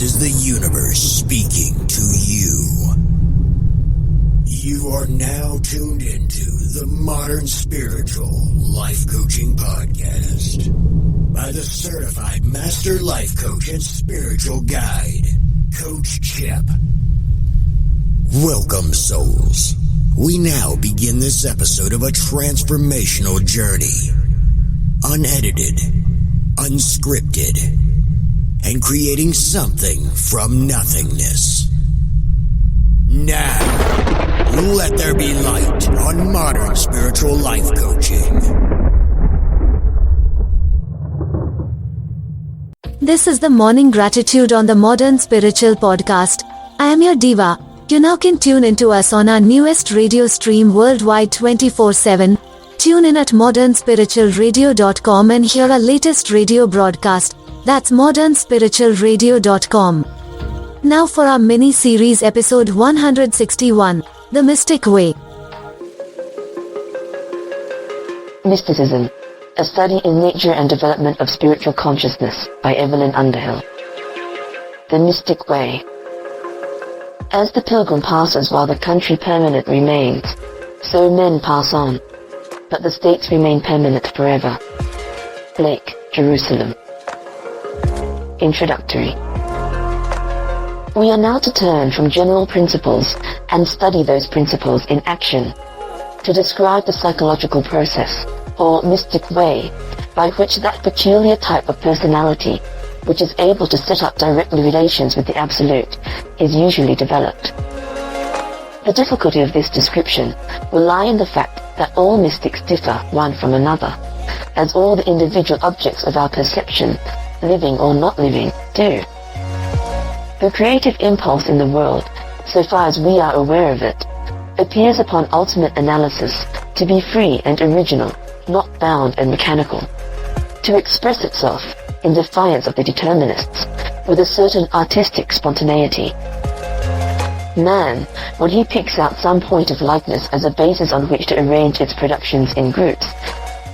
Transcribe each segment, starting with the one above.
This is the universe speaking to you. You are now tuned into the Modern Spiritual Life Coaching Podcast by the certified master life coach and spiritual guide, Coach Chip. Welcome, souls. We now begin this episode of a transformational journey. Unedited, unscripted, and creating something from nothingness. Now, let there be light on Modern Spiritual Life Coaching. This is the Morning Gratitude on the Modern Spiritual Podcast. I am your diva. You now can tune into us on our newest radio stream worldwide 24/7. Tune in at modernspiritualradio.com and hear our latest radio broadcast. That's modernspiritualradio.com. Now for our mini-series episode 161, The Mystic Way. Mysticism, a study in nature and development of spiritual consciousness by Evelyn Underhill. The Mystic Way. As the pilgrim passes while the country permanent remains, so men pass on, but the states remain permanent forever. Blake, Jerusalem. Introductory. We are now to turn from general principles and study those principles in action to describe the psychological process, or mystic way, by which that peculiar type of personality which is able to set up direct relations with the Absolute, is usually developed. The difficulty of this description will lie in the fact that all mystics differ one from another, as all the individual objects of our perception, living or not living, do. The creative impulse in the world, so far as we are aware of it, appears upon ultimate analysis to be free and original, not bound and mechanical, to express itself in defiance of the determinists, with a certain artistic spontaneity. Man, when he picks out some point of likeness as a basis on which to arrange its productions in groups,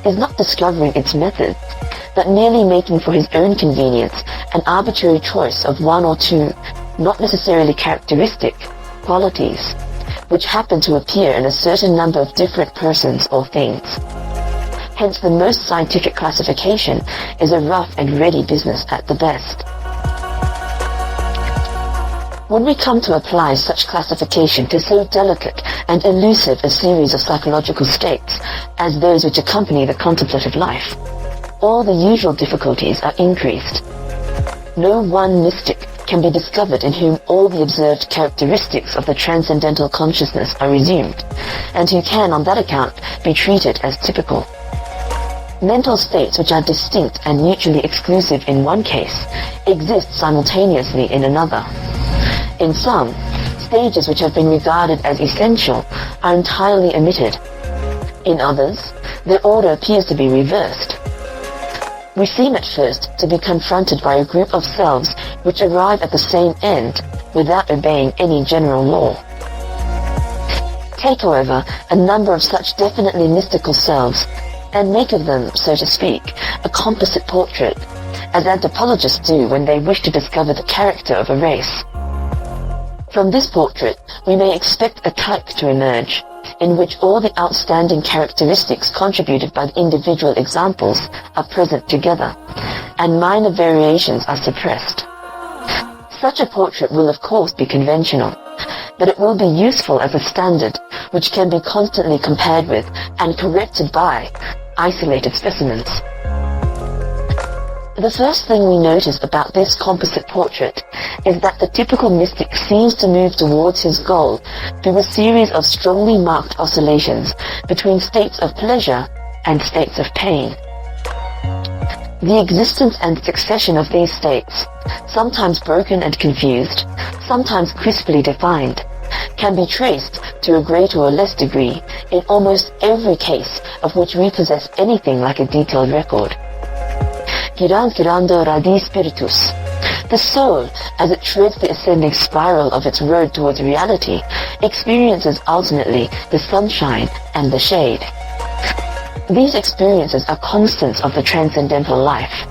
is not discovering its methods, but merely making for his own convenience an arbitrary choice of one or two, not necessarily characteristic, qualities, which happen to appear in a certain number of different persons or things. Hence the most scientific classification is a rough and ready business at the best. When we come to apply such classification to so delicate and elusive a series of psychological states as those which accompany the contemplative life, all the usual difficulties are increased. No one mystic can be discovered in whom all the observed characteristics of the transcendental consciousness are resumed, and who can on that account be treated as typical. Mental states which are distinct and mutually exclusive in one case exist simultaneously in another. In some, stages which have been regarded as essential are entirely omitted. In others, their order appears to be reversed. We seem at first to be confronted by a group of selves which arrive at the same end without obeying any general law. Take, however, a number of such definitely mystical selves and make of them, so to speak, a composite portrait, as anthropologists do when they wish to discover the character of a race. From this portrait, we may expect a type to emerge, in which all the outstanding characteristics contributed by the individual examples are present together, and minor variations are suppressed. Such a portrait will of course be conventional, but it will be useful as a standard which can be constantly compared with and corrected by isolated specimens. The first thing we notice about this composite portrait is that the typical mystic seems to move towards his goal through a series of strongly marked oscillations between states of pleasure and states of pain. The existence and succession of these states, sometimes broken and confused, sometimes crisply defined, can be traced to a greater or less degree in almost every case of which we possess anything like a detailed record. Girando radi spiritus. The soul, as it treads the ascending spiral of its road towards reality, experiences ultimately the sunshine and the shade. These experiences are constants of the transcendental life.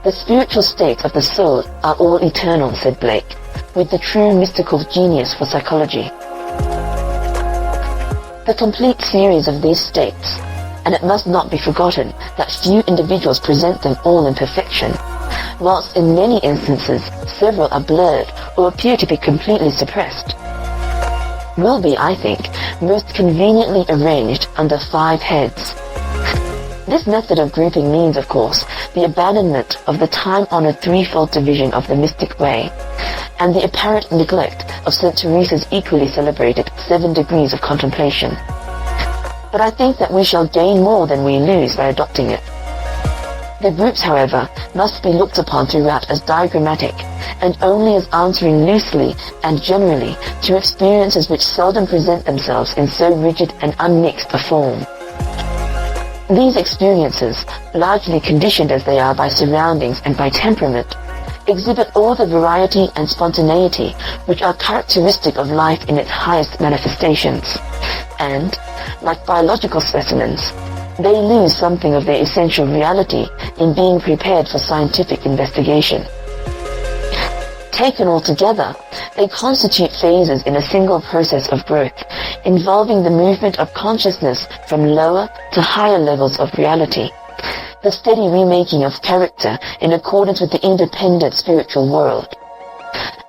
The spiritual states of the soul are all eternal, said Blake, with the true mystical genius for psychology. The complete series of these states, and it must not be forgotten that few individuals present them all in perfection, whilst in many instances several are blurred or appear to be completely suppressed, will be, I think, most conveniently arranged under 5 heads. This method of grouping means, of course, the abandonment of the time-honored threefold division of the mystic way, and the apparent neglect of St. Teresa's equally celebrated 7 degrees of contemplation. But I think that we shall gain more than we lose by adopting it. The groups, however, must be looked upon throughout as diagrammatic, and only as answering loosely and generally to experiences which seldom present themselves in so rigid and unmixed a form. These experiences, largely conditioned as they are by surroundings and by temperament, exhibit all the variety and spontaneity which are characteristic of life in its highest manifestations, and, like biological specimens, they lose something of their essential reality in being prepared for scientific investigation. Taken all together, they constitute phases in a single process of growth, involving the movement of consciousness from lower to higher levels of reality, the steady remaking of character in accordance with the independent spiritual world.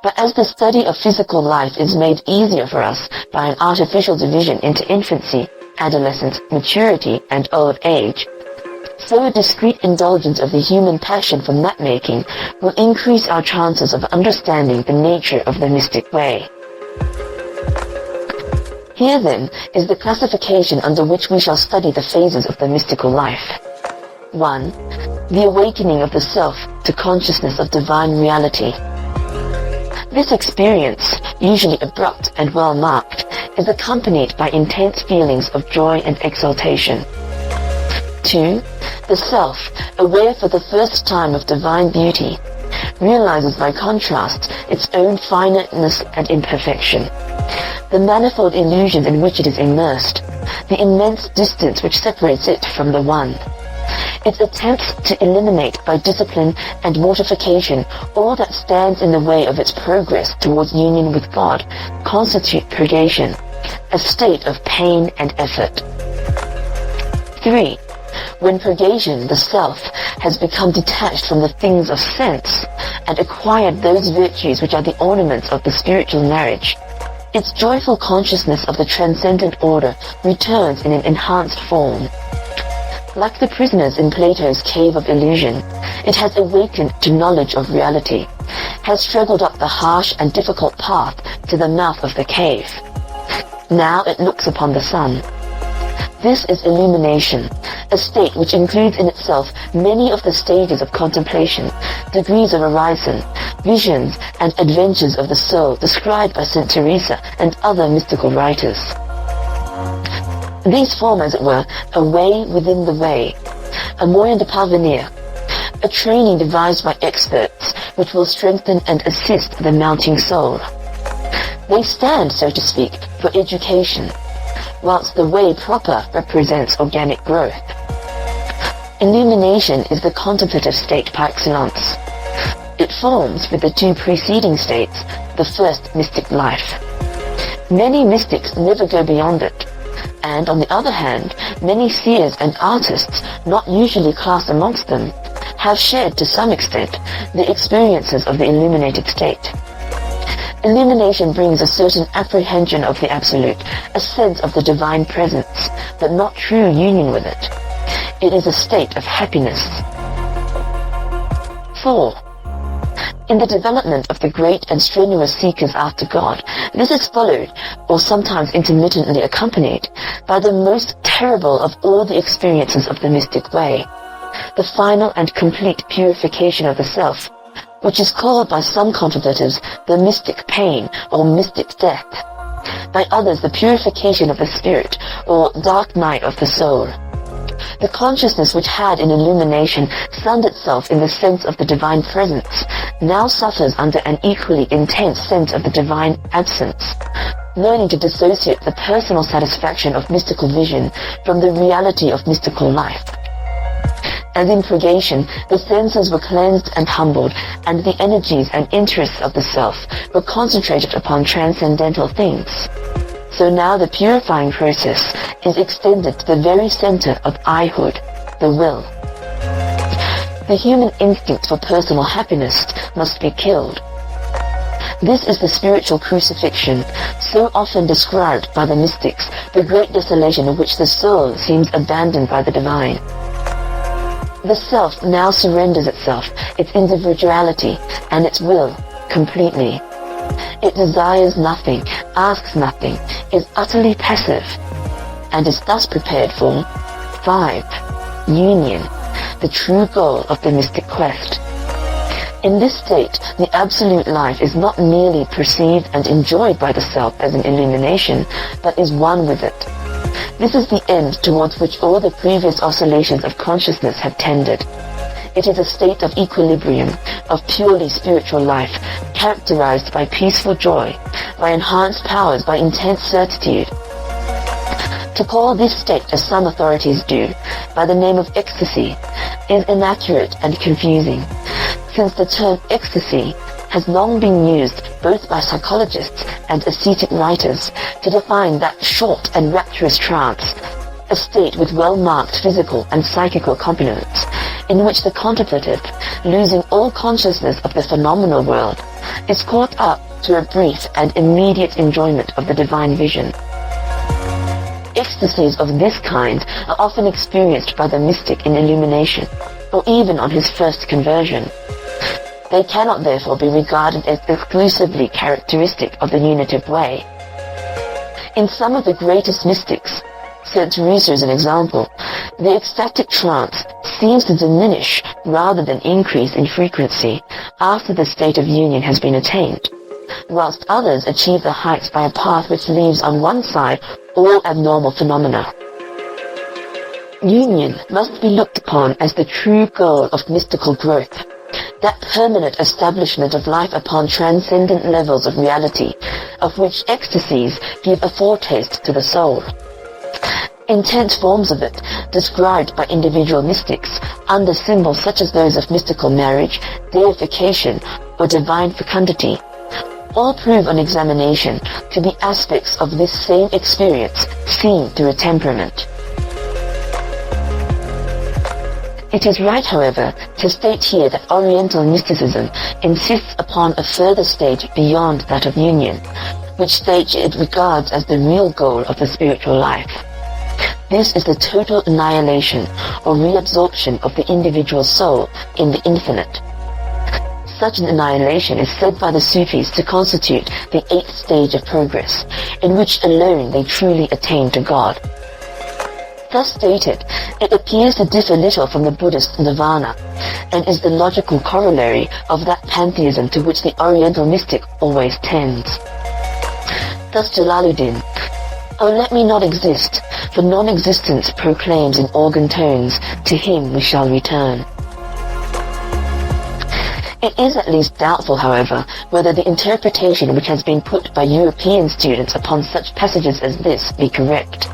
But as the study of physical life is made easier for us by an artificial division into infancy, adolescence, maturity, and old age, so a discreet indulgence of the human passion for map-making will increase our chances of understanding the nature of the mystic way. Here, then, is the classification under which we shall study the phases of the mystical life. 1. The awakening of the self to consciousness of divine reality. This experience, usually abrupt and well-marked, is accompanied by intense feelings of joy and exaltation. 2. The self, aware for the first time of divine beauty, realizes by contrast its own finiteness and imperfection, the manifold illusions in which it is immersed, the immense distance which separates it from the One. Its attempts to eliminate by discipline and mortification all that stands in the way of its progress towards union with God constitute purgation, a state of pain and effort. 3. When purgation, the self, has become detached from the things of sense and acquired those virtues which are the ornaments of the spiritual marriage, its joyful consciousness of the transcendent order returns in an enhanced form. Like the prisoners in Plato's cave of illusion, it has awakened to knowledge of reality, has struggled up the harsh and difficult path to the mouth of the cave. Now it looks upon the sun. This is illumination, a state which includes in itself many of the stages of contemplation, degrees of horizon, visions, and adventures of the soul described by St. Teresa and other mystical writers. These form, as it were, a way within the way, a moyen de parvenir, a training devised by experts which will strengthen and assist the mounting soul. They stand, so to speak, for education, whilst the way proper represents organic growth. Illumination is the contemplative state par excellence. It forms, with the 2 preceding states, the first mystic life. Many mystics never go beyond it, and on the other hand, many seers and artists, not usually classed amongst them, have shared to some extent the experiences of the illuminated state. Illumination brings a certain apprehension of the Absolute, a sense of the divine presence, but not true union with it. It is a state of happiness. 4. In the development of the great and strenuous seekers after God, this is followed, or sometimes intermittently accompanied, by the most terrible of all the experiences of the mystic way, the final and complete purification of the self, which is called by some contemplatives the mystic pain or mystic death, by others the purification of the spirit or dark night of the soul. The consciousness which had in illumination sunned itself in the sense of the divine presence now suffers under an equally intense sense of the divine absence, learning to dissociate the personal satisfaction of mystical vision from the reality of mystical life. As in purgation, the senses were cleansed and humbled, and the energies and interests of the self were concentrated upon transcendental things. So now the purifying process is extended to the very center of I-hood, the will. The human instinct for personal happiness must be killed. This is the spiritual crucifixion, so often described by the mystics, the great desolation in which the soul seems abandoned by the divine. The self now surrenders itself, its individuality, and its will, completely. It desires nothing, asks nothing, is utterly passive, and is thus prepared for 5. Union, the true goal of the mystic quest. In this state, the absolute life is not merely perceived and enjoyed by the self as an illumination, but is one with it. This is the end towards which all the previous oscillations of consciousness have tended. It is a state of equilibrium, of purely spiritual life, characterized by peaceful joy, by enhanced powers, by intense certitude. To call this state, as some authorities do, by the name of ecstasy, is inaccurate and confusing, since the term ecstasy has long been used both by psychologists and ascetic writers to define that short and rapturous trance, a state with well-marked physical and psychical components, in which the contemplative, losing all consciousness of the phenomenal world, is caught up to a brief and immediate enjoyment of the divine vision. Ecstasies of this kind are often experienced by the mystic in illumination, or even on his first conversion. They cannot therefore be regarded as exclusively characteristic of the unitive way. In some of the greatest mystics, St. Teresa is an example, the ecstatic trance seems to diminish rather than increase in frequency after the state of union has been attained, whilst others achieve the heights by a path which leaves on one side all abnormal phenomena. Union must be looked upon as the true goal of mystical growth, that permanent establishment of life upon transcendent levels of reality, of which ecstasies give a foretaste to the soul. Intense forms of it, described by individual mystics under symbols such as those of mystical marriage, deification, or divine fecundity, all prove on examination to be aspects of this same experience seen through a temperament. It is right, however, to state here that Oriental mysticism insists upon a further stage beyond that of union, which stage it regards as the real goal of the spiritual life. This is the total annihilation or reabsorption of the individual soul in the infinite. Such an annihilation is said by the Sufis to constitute the 8th stage of progress, in which alone they truly attain to God. Thus stated, it appears to differ little from the Buddhist nirvana, and is the logical corollary of that pantheism to which the Oriental mystic always tends. Thus Jalaluddin, "Oh, let me not exist, for non-existence proclaims in organ tones, to him we shall return." It is at least doubtful, however, whether the interpretation which has been put by European students upon such passages as this be correct.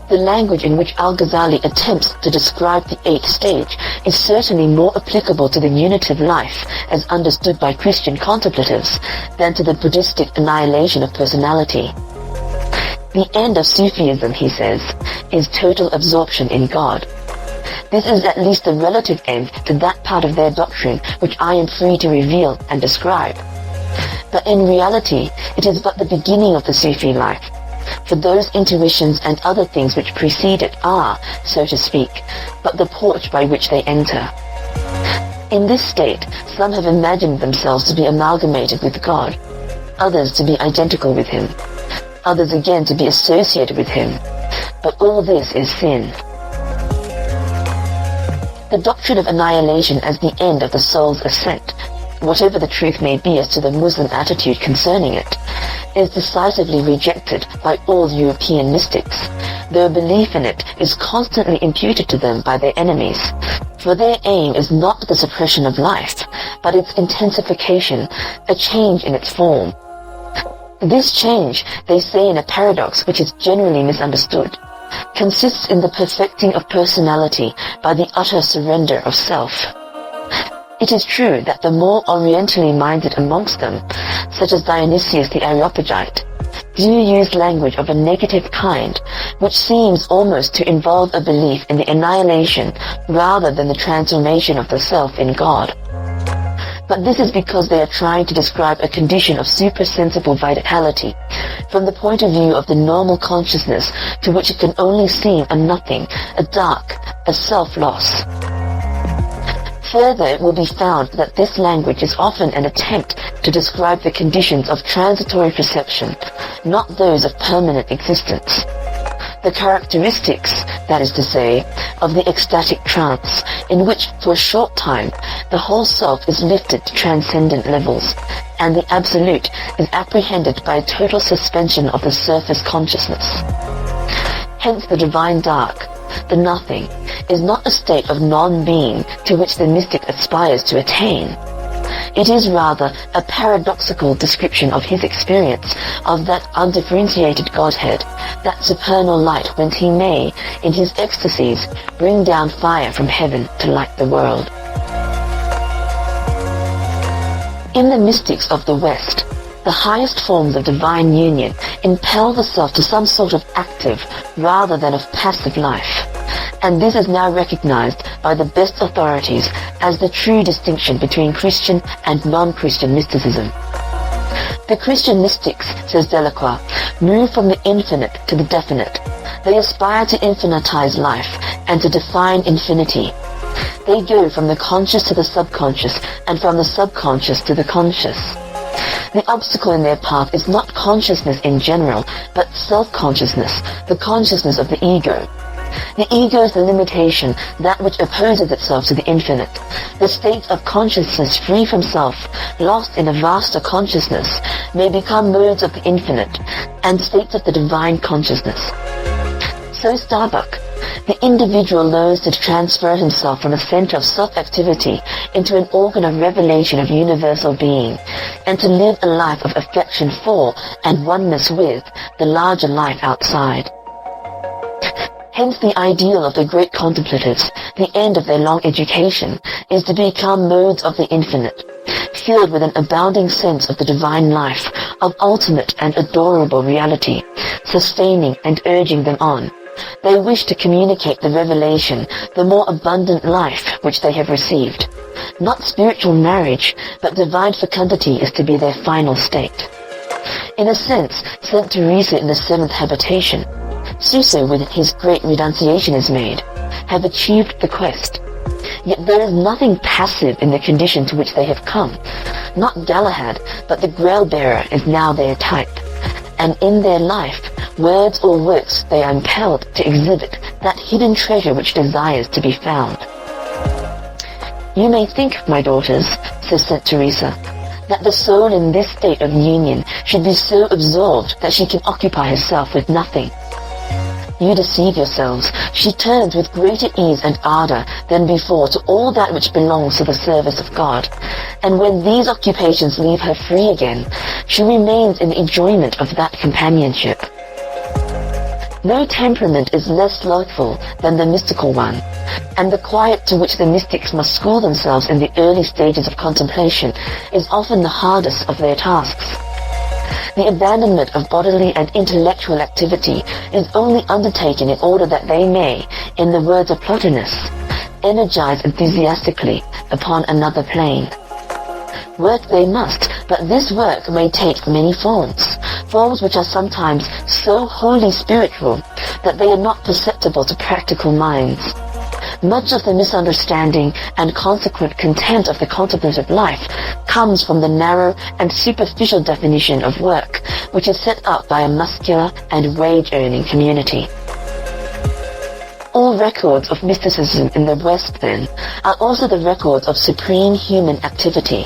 The language in which Al-Ghazali attempts to describe the 8th stage is certainly more applicable to the unitive life as understood by Christian contemplatives than to the Buddhistic annihilation of personality. The end of Sufism, he says, is total absorption in God. This is at least the relative end to that part of their doctrine which I am free to reveal and describe. But in reality, it is but the beginning of the Sufi life, for those intuitions and other things which precede it are, so to speak, but the porch by which they enter. In this state, some have imagined themselves to be amalgamated with God, others to be identical with Him, others again to be associated with Him, but all this is sin. The doctrine of annihilation as the end of the soul's ascent, whatever the truth may be as to the Muslim attitude concerning it, is decisively rejected by all European mystics, though belief in it is constantly imputed to them by their enemies, for their aim is not the suppression of life, but its intensification, a change in its form. This change, they say in a paradox which is generally misunderstood, consists in the perfecting of personality by the utter surrender of self. It is true that the more orientally minded amongst them, such as Dionysius the Areopagite, do use language of a negative kind, which seems almost to involve a belief in the annihilation rather than the transformation of the self in God. But this is because they are trying to describe a condition of supersensible vitality from the point of view of the normal consciousness to which it can only seem a nothing, a dark, a self-loss. Further, it will be found that this language is often an attempt to describe the conditions of transitory perception, not those of permanent existence. The characteristics, that is to say, of the ecstatic trance, in which for a short time the whole self is lifted to transcendent levels, and the absolute is apprehended by a total suspension of the surface consciousness. Hence the divine dark, the nothing, is not a state of non-being to which the mystic aspires to attain. It is rather a paradoxical description of his experience of that undifferentiated Godhead, that supernal light whence he may, in his ecstasies, bring down fire from heaven to light the world. In the mystics of the West, the highest forms of divine union impel the self to some sort of active rather than of passive life, and this is now recognized by the best authorities as the true distinction between Christian and non-Christian mysticism. The Christian mystics, says Delacroix, move from the infinite to the definite. They aspire to infinitize life and to define infinity. They go from the conscious to the subconscious and from the subconscious to the conscious. The obstacle in their path is not consciousness in general, but self-consciousness, the consciousness of the ego. The ego is the limitation, that which opposes itself to the infinite. The states of consciousness free from self, lost in a vaster consciousness, may become modes of the infinite, and states of the divine consciousness. So Starbuck, the individual learns to transfer himself from a center of self-activity into an organ of revelation of universal being, and to live a life of affection for and oneness with the larger life outside. Hence the ideal of the great contemplatives, the end of their long education, is to become modes of the infinite, filled with an abounding sense of the divine life, of ultimate and adorable reality, sustaining and urging them on. They wish to communicate the revelation, the more abundant life which they have received. Not spiritual marriage, but divine fecundity is to be their final state. In a sense, Saint Teresa in the seventh habitation, Suso, with his great renunciation is made, have achieved the quest. Yet there is nothing passive in the condition to which they have come. Not Galahad, but the Grail-bearer is now their type. And in their life, words or works, they are impelled to exhibit that hidden treasure which desires to be found. You may think, my daughters, says Saint Teresa, that the soul in this state of union should be so absorbed that she can occupy herself with nothing. You deceive yourselves. She turns with greater ease and ardor than before to all that which belongs to the service of God. And when these occupations leave her free again, she remains in the enjoyment of that companionship. No temperament is less slothful than the mystical one, and the quiet to which the mystics must school themselves in the early stages of contemplation is often the hardest of their tasks. The abandonment of bodily and intellectual activity is only undertaken in order that they may, in the words of Plotinus, energize enthusiastically upon another plane. Work they must, but this work may take many forms which are sometimes so wholly spiritual that they are not perceptible to practical minds. Much of the misunderstanding and consequent contempt of the contemplative life comes from the narrow and superficial definition of work which is set up by a muscular and wage-earning community. All records of mysticism in the West, then, are also the records of supreme human activity.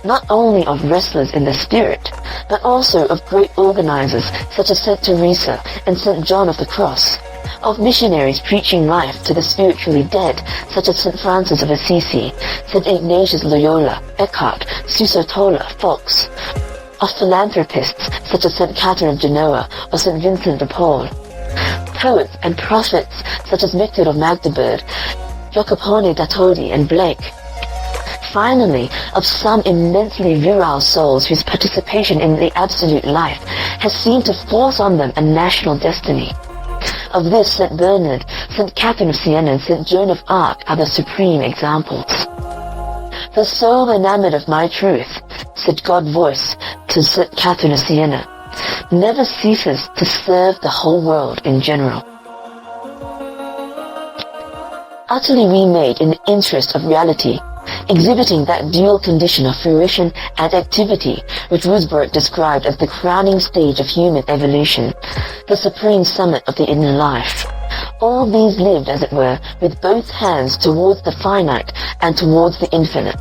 Not only of wrestlers in the spirit, but also of great organizers such as Saint Teresa and Saint John of the Cross, of missionaries preaching life to the spiritually dead such as Saint Francis of Assisi, Saint Ignatius Loyola, Eckhart, Suso Tola, Fox, of philanthropists such as Saint Catherine of Genoa or Saint Vincent de Paul, Poets and prophets such as Method of Magdeburg, Jacopone da Todi and Blake. Finally, of some immensely virile souls whose participation in the absolute life has seemed to force on them a national destiny. Of this, St. Bernard, St. Catherine of Siena, and St. Joan of Arc are the supreme examples. The soul enamored of my truth, said God voice to St. Catherine of Siena, never ceases to serve the whole world in general. Utterly remade in the interest of reality, exhibiting that dual condition of fruition and activity which Rusbrook described as the crowning stage of human evolution, the supreme summit of the inner life. All these lived, as it were, with both hands towards the finite and towards the infinite,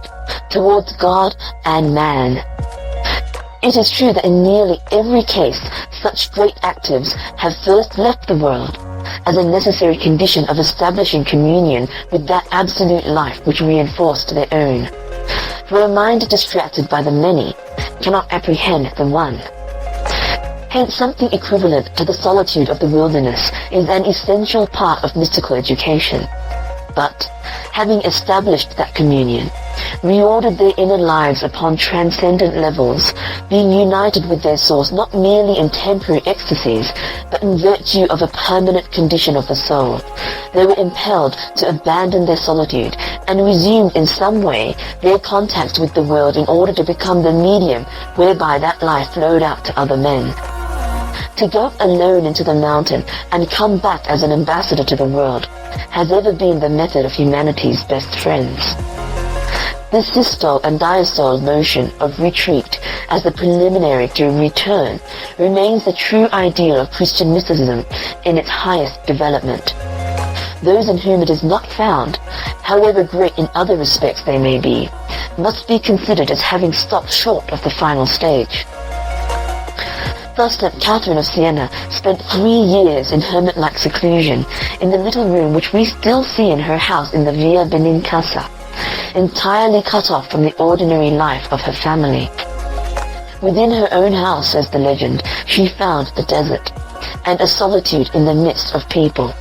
towards God and man. It is true that in nearly every case, such great actives have first left the world, as a necessary condition of establishing communion with that absolute life which reinforced their own. For a mind distracted by the many cannot apprehend the one. Hence something equivalent to the solitude of the wilderness is an essential part of mystical education. But, having established that communion, reordered their inner lives upon transcendent levels, being united with their source not merely in temporary ecstasies, but in virtue of a permanent condition of the soul, they were impelled to abandon their solitude and resumed in some way their contact with the world in order to become the medium whereby that life flowed out to other men. To go alone into the mountain and come back as an ambassador to the world has ever been the method of humanity's best friends. This systole and diastole motion of retreat as the preliminary to return remains the true ideal of Christian mysticism in its highest development. Those in whom it is not found, however great in other respects they may be, must be considered as having stopped short of the final stage. Thus St. Catherine of Siena spent 3 years in hermit-like seclusion in the little room which we still see in her house in the Via Benincasa, entirely cut off from the ordinary life of her family. Within her own house, says the legend, she found the desert, and a solitude in the midst of people.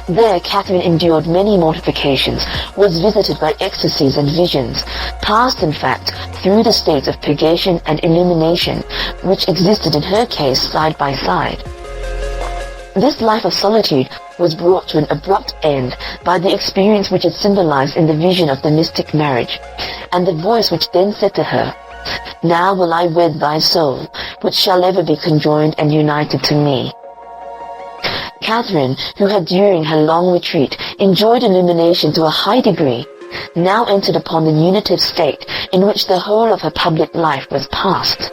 There Catherine endured many mortifications, was visited by ecstasies and visions, passed in fact through the states of purgation and illumination, which existed in her case side by side. This life of solitude was brought to an abrupt end by the experience which is symbolized in the vision of the mystic marriage, and the voice which then said to her, "Now will I wed thy soul, which shall ever be conjoined and united to me." Catherine, who had during her long retreat enjoyed illumination to a high degree, now entered upon the unitive state in which the whole of her public life was passed.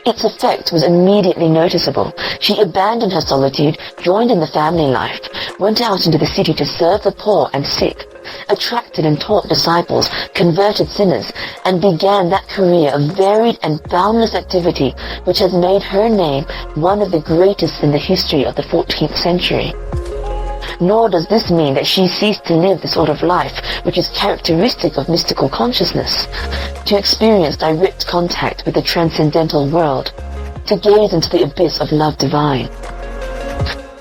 Its effect was immediately noticeable. She abandoned her solitude, joined in the family life, went out into the city to serve the poor and sick, attracted and taught disciples, converted sinners, and began that career of varied and boundless activity which has made her name one of the greatest in the history of the 14th century. Nor does this mean that she ceased to live the sort of life which is characteristic of mystical consciousness, to experience direct contact with the transcendental world, to gaze into the abyss of love divine.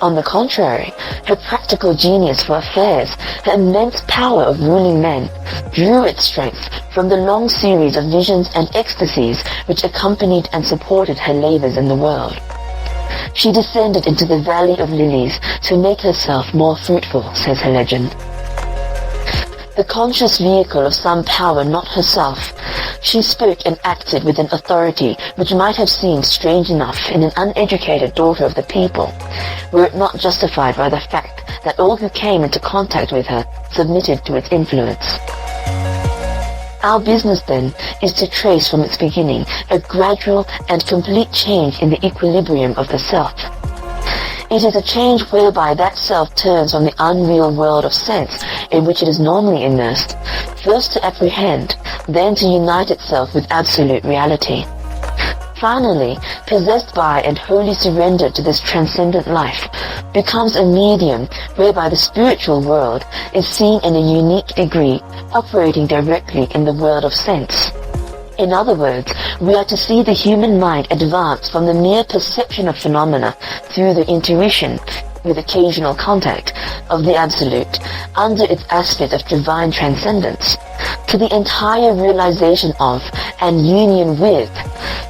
On the contrary, her practical genius for affairs, her immense power of ruling men, drew its strength from the long series of visions and ecstasies which accompanied and supported her labors in the world. She descended into the Valley of Lilies to make herself more fruitful, says her legend. The conscious vehicle of some power not herself, she spoke and acted with an authority which might have seemed strange enough in an uneducated daughter of the people, were it not justified by the fact that all who came into contact with her submitted to its influence. Our business, then, is to trace from its beginning a gradual and complete change in the equilibrium of the self. It is a change whereby that self turns from the unreal world of sense in which it is normally immersed, first to apprehend, then to unite itself with absolute reality. Finally, possessed by and wholly surrendered to this transcendent life, becomes a medium whereby the spiritual world is seen in a unique degree operating directly in the world of sense. In other words, we are to see the human mind advance from the mere perception of phenomena through the intuition, with occasional contact, of the Absolute, under its aspect of divine transcendence, to the entire realization of, and union with,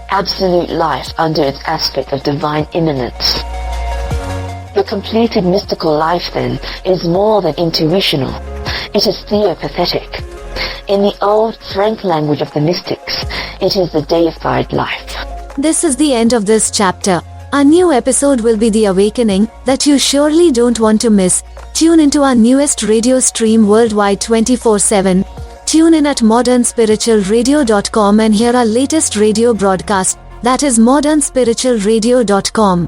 Absolute life under its aspect of divine immanence. The completed mystical life, then, is more than intuitional. It is theopathetic. In the old, frank language of the mystics, it is the deified life. This is the end of this chapter. Our new episode will be the awakening that you surely don't want to miss. Tune into our newest radio stream worldwide 24/7. Tune in at modernspiritualradio.com and hear our latest radio broadcast, that is modernspiritualradio.com.